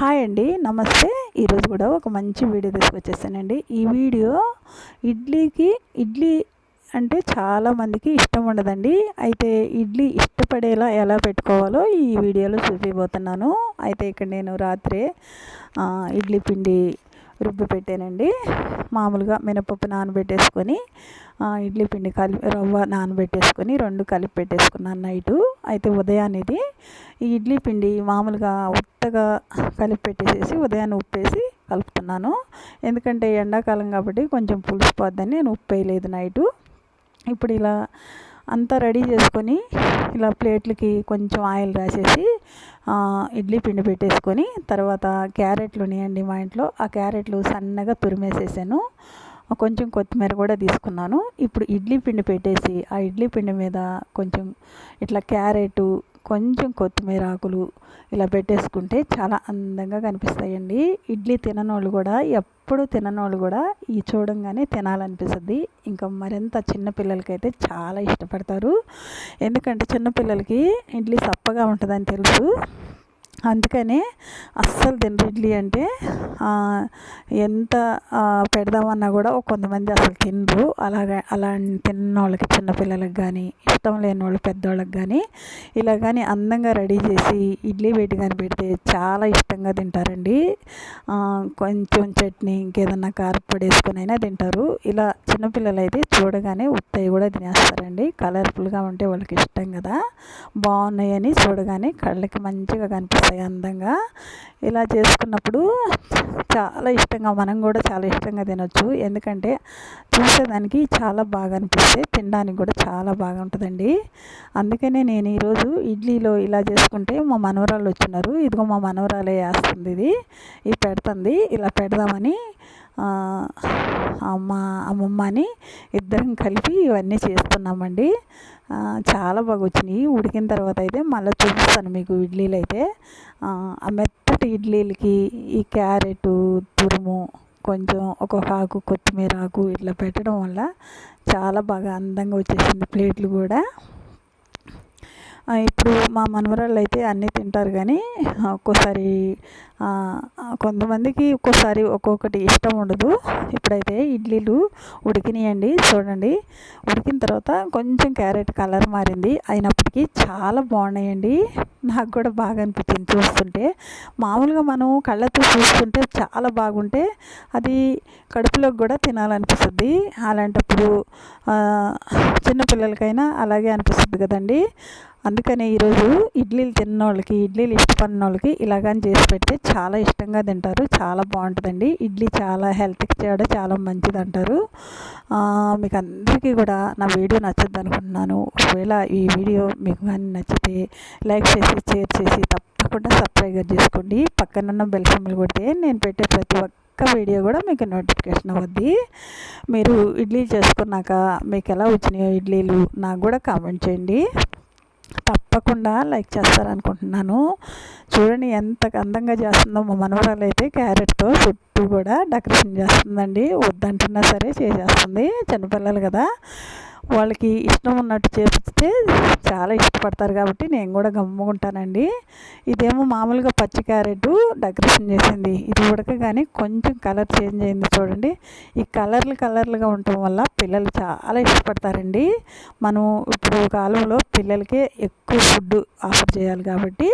Hi అండి, నమస్తే. ఈరోజు కూడా ఒక మంచి వీడియో తీసుకొచ్చేసానండి. ఈ వీడియో ఇడ్లీ అంటే చాలామందికి ఇష్టం ఉండదండి. అయితే ఇడ్లీ ఇష్టపడేలా ఎలా పెట్టుకోవాలో ఈ వీడియోలో చూపిపోతున్నాను. అయితే ఇక్కడ నేను రాత్రే ఇడ్లీ పిండి రుబ్బి పెట్టానండి. మామూలుగా మినపప్పు నానబెట్టేసుకొని ఇడ్లీ పిండి రవ్వ నానబెట్టేసుకొని రెండు కలిపి పెట్టేసుకున్నాను నైటు. అయితే ఉదయాన్నిది ఈ ఇడ్లీ పిండి మామూలుగా ఉత్తగా కలిపి పెట్టేసేసి ఉదయాన్నే ఉప్పేసి కలుపుతున్నాను. ఎందుకంటే ఎండాకాలం కాబట్టి కొంచెం పులిసిపోద్దని నేను ఉప్పు వేయలేదు నైటు. ఇప్పుడు ఇలా అంతా రెడీ చేసుకొని ఇలా ప్లేట్లకి కొంచెం ఆయిల్ రాసేసి ఇడ్లీ పిండి పెట్టేసుకొని తర్వాత క్యారెట్లు ఉన్నాయండి మా ఇంట్లో. ఆ క్యారెట్లు సన్నగా తురిమేసేసాను. కొంచెం కొత్తిమీర కూడా తీసుకున్నాను. ఇప్పుడు ఇడ్లీ పిండి పెట్టేసి ఆ ఇడ్లీ పిండి మీద కొంచెం ఇట్లా క్యారెట్ కొంచెం కొత్తిమీర ఆకులు ఇలా పెట్టేసుకుంటే చాలా అందంగా కనిపిస్తాయండి. ఇడ్లీ తిననోళ్ళు కూడా ఎప్పుడు తిననోళ్ళు కూడా ఈ చూడంగానే తినాలనిపిస్తుంది. ఇంకా మరింత చిన్నపిల్లలకైతే చాలా ఇష్టపడతారు. ఎందుకంటే చిన్నపిల్లలకి ఇడ్లీ సప్పగా ఉంటుందని తెలుసు, అందుకనే అస్సలు తినరు ఇడ్లీ అంటే. ఎంత పెడదామన్నా కూడా కొంతమంది అసలు తినరు. అలా తిన్న వాళ్ళకి చిన్నపిల్లలకు కానీ ఇష్టం లేని వాళ్ళు పెద్దవాళ్ళకి కానీ ఇలా కానీ అందంగా రెడీ చేసి ఇడ్లీ వేడి కానీ పెడితే చాలా ఇష్టంగా తింటారండి. కొంచెం చట్నీ ఇంకేదన్నా కారపొడి వేసుకొని అయినా తింటారు. ఇలా చిన్నపిల్లలు అయితే చూడగానే ఉత్తయి కూడా తినేస్తారండి. కలర్ఫుల్గా ఉంటే వాళ్ళకి ఇష్టం కదా, బాగున్నాయని చూడగానే కళ్ళకి మంచిగా కనిపిస్తాయి అందంగా. ఇలా చేసుకున్నప్పుడు చాలా ఇష్టంగా మనం కూడా చాలా ఇష్టంగా తినొచ్చు. ఎందుకంటే చూసేదానికి చాలా బాగా అనిపిస్తే తినడానికి కూడా చాలా బాగా ఉంటుందండి. అందుకనే నేను ఈరోజు ఇడ్లీలో ఇలా చేసుకుంటే మా మనవరాళ్ళు వచ్చినారు. ఇదిగో మా మనవరాలే వేస్తుంది, ఇది పెడుతుంది. ఇలా పెడదామని అమ్మమ్మని ఇద్దరం కలిపి ఇవన్నీ చేస్తున్నామండి. చాలా బాగా వచ్చినాయి. ఉడికిన తర్వాత అయితే మళ్ళీ చూపిస్తాను మీకు ఇడ్లీలు అయితే. ఆ మెత్తటి ఇడ్లీలకి ఈ క్యారెట్ తురుము కొంచెం ఒక్కొక్క ఆకు కొత్తిమీర ఆకు ఇట్లా పెట్టడం వల్ల చాలా బాగా అందంగా వచ్చేసింది ప్లేట్లు కూడా. ఇప్పుడు మా మనవరాళ్ళు అయితే అన్నీ తింటారు కానీ ఒక్కోసారి కొంతమందికి ఒక్కోసారి ఒక్కొక్కటి ఇష్టం ఉండదు. ఇప్పుడైతే ఇడ్లీలు ఉడికినాయండి. చూడండి, ఉడికిన తర్వాత కొంచెం క్యారెట్ కలర్ మారింది, అయినప్పటికీ చాలా బాగున్నాయండి. నాకు కూడా బాగా అనిపించింది చూస్తుంటే. మామూలుగా మనం కళ్ళతో చూస్తుంటే చాలా బాగుంటే అది కడుపులోకి కూడా తినాలనిపిస్తుంది. అలాంటప్పుడు చిన్నపిల్లలకైనా అలాగే అనిపిస్తుంది కదండి. అందుకని ఈరోజు ఇడ్లీలు తిన్న వాళ్ళకి ఇడ్లీలు ఇష్టపడిన వాళ్ళకి ఇలాగని చేసి పెడితే చాలా ఇష్టంగా తింటారు. చాలా బాగుంటుందండి. ఇడ్లీ చాలా హెల్త్కి కూడా చాలా మంచిది అంటారు. మీకు అందరికీ కూడా నా వీడియో నచ్చద్దు అనుకుంటున్నాను. ఒకవేళ ఈ వీడియో మీకు కానీ నచ్చితే లైక్ చేసి షేర్ చేసి తప్పకుండా సబ్స్క్రైబ్ చేసుకోండి. పక్కనున్న బెల్ సింబల్ కొడితే నేను పెట్టే ప్రతి ఒక్క వీడియో కూడా మీకు నోటిఫికేషన్ అవుద్ది. మీరు ఇడ్లీ చేసుకున్నాక మీకు ఎలా వచ్చినాయో ఇడ్లీలు నాకు కూడా కామెంట్ చేయండి. తప్పకుండా లైక్ చేస్తారనుకుంటున్నాను. చూడండి ఎంత అందంగా చేస్తుందో మా మనవరాలు అయితే. క్యారెట్తో చుట్టూ కూడా డెకరేషన్ చేస్తుందండి. వద్దంటున్నా సరే చేసేస్తుంది. చిన్నపిల్లలు కదా, వాళ్ళకి ఇష్టం ఉన్నట్టు చేపిస్తే చాలా ఇష్టపడతారు కాబట్టి నేను కూడా గమ్ముకుంటానండి. ఇదేమో మామూలుగా పచ్చి క్యారెట్ డెకరేషన్ చేసింది. ఇది ఉడకగానే కొంచెం కలర్ చేంజ్ అయింది చూడండి. ఈ కలర్లుగా ఉండటం వల్ల పిల్లలు చాలా ఇష్టపడతారండి. మనం ఇప్పుడు కాలంలో పిల్లలకే ఎక్కువ ఫుడ్ ఆఫర్ చేయాలి కాబట్టి